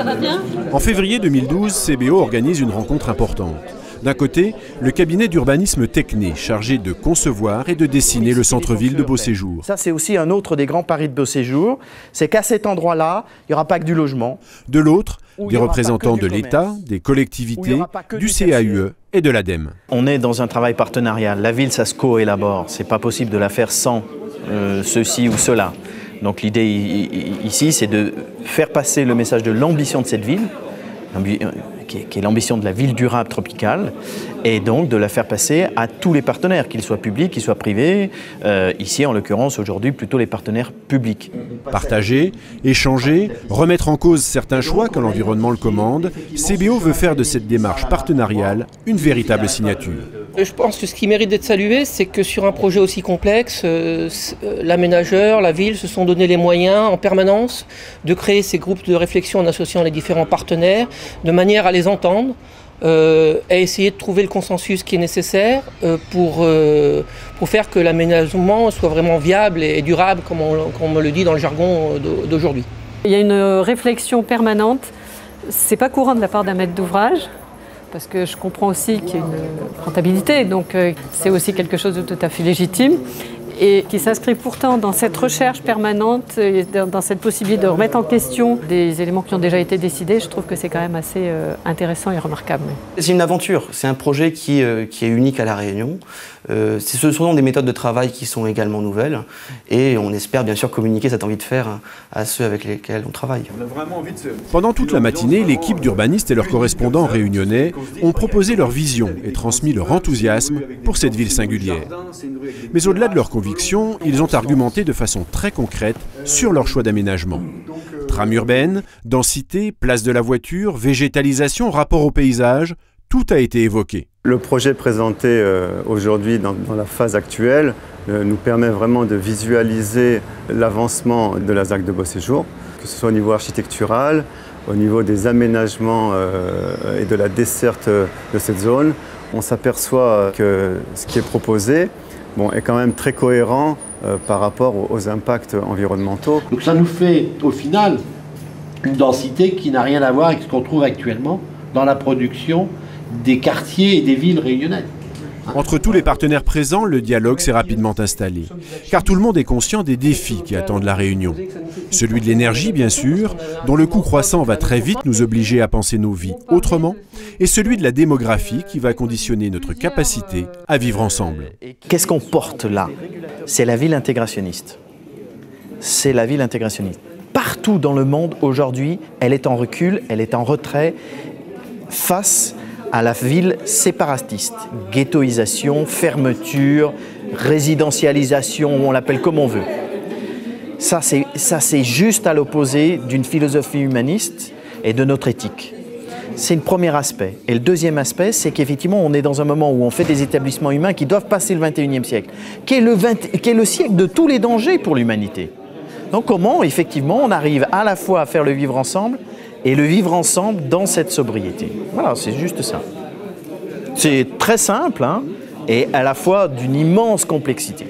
ça va bien? En février 2012, CBO organise une rencontre importante. D'un côté, le cabinet d'urbanisme Tecné, chargé de concevoir et de dessiner le centre-ville de Beauséjour. Ça, c'est aussi un autre des grands paris de Beauséjour, c'est qu'à cet endroit-là, il n'y aura pas que du logement. De l'autre, des représentants de l'État, des collectivités, du CAUE et de l'ADEME. On est dans un travail partenarial. La ville, ça se co-élabore. C'est pas possible de la faire sans ceci ou cela. Donc l'idée ici, c'est de faire passer le message de l'ambition de cette ville, qui est l'ambition de la ville durable tropicale, et donc de la faire passer à tous les partenaires, qu'ils soient publics, qu'ils soient privés, ici en l'occurrence aujourd'hui plutôt les partenaires publics. Partager, échanger, remettre en cause certains choix quand l'environnement le commande, CBO veut faire de cette démarche partenariale une véritable signature. Je pense que ce qui mérite d'être salué, c'est que sur un projet aussi complexe, l'aménageur, la ville se sont donné les moyens en permanence de créer ces groupes de réflexion en associant les différents partenaires, de manière à les entendre, à essayer de trouver le consensus qui est nécessaire pour faire que l'aménagement soit vraiment viable et durable, comme on me le dit dans le jargon d'aujourd'hui. Il y a une réflexion permanente. C'est pas courant de la part d'un maître d'ouvrage, parce que je comprends aussi qu'il y a une rentabilité, donc c'est aussi quelque chose de tout à fait légitime, et qui s'inscrit pourtant dans cette recherche permanente, et dans cette possibilité de remettre en question des éléments qui ont déjà été décidés. Je trouve que c'est quand même assez intéressant et remarquable. C'est une aventure, c'est un projet qui est unique à La Réunion. Ce sont des méthodes de travail qui sont également nouvelles, et on espère bien sûr communiquer cette envie de faire à ceux avec lesquels on travaille. Pendant toute la matinée, l'équipe d'urbanistes et leurs correspondants réunionnais ont proposé leur vision et transmis leur enthousiasme pour cette ville singulière. Mais au-delà de leurs convictions, ils ont argumenté de façon très concrète sur leur choix d'aménagement. Trame urbaine, densité, place de la voiture, végétalisation, rapport au paysage, tout a été évoqué. Le projet présenté aujourd'hui dans la phase actuelle nous permet vraiment de visualiser l'avancement de la ZAC de Beauséjour, que ce soit au niveau architectural, au niveau des aménagements et de la desserte de cette zone. On s'aperçoit que ce qui est proposé est quand même très cohérent par rapport aux impacts environnementaux. Donc ça nous fait au final une densité qui n'a rien à voir avec ce qu'on trouve actuellement dans la production des quartiers et des villes réunionnaises. Entre tous les partenaires présents, le dialogue s'est rapidement installé. Car tout le monde est conscient des défis qui attendent la Réunion. Celui de l'énergie, bien sûr, dont le coût croissant va très vite nous obliger à penser nos vies autrement, et celui de la démographie qui va conditionner notre capacité à vivre ensemble. Qu'est-ce qu'on porte là? C'est la ville intégrationniste. C'est la ville intégrationniste. Partout dans le monde, aujourd'hui, elle est en recul, elle est en retrait face à la ville séparatiste. Ghettoisation, fermeture, résidentialisation, on l'appelle comme on veut. Ça, c'est juste à l'opposé d'une philosophie humaniste et de notre éthique. C'est le premier aspect. Et le deuxième aspect, c'est qu'effectivement, on est dans un moment où on fait des établissements humains qui doivent passer le 21e siècle, qui est le siècle de tous les dangers pour l'humanité. Donc comment, effectivement, on arrive à la fois à faire le vivre ensemble et le vivre ensemble dans cette sobriété. Voilà, c'est juste ça. C'est très simple, et à la fois d'une immense complexité.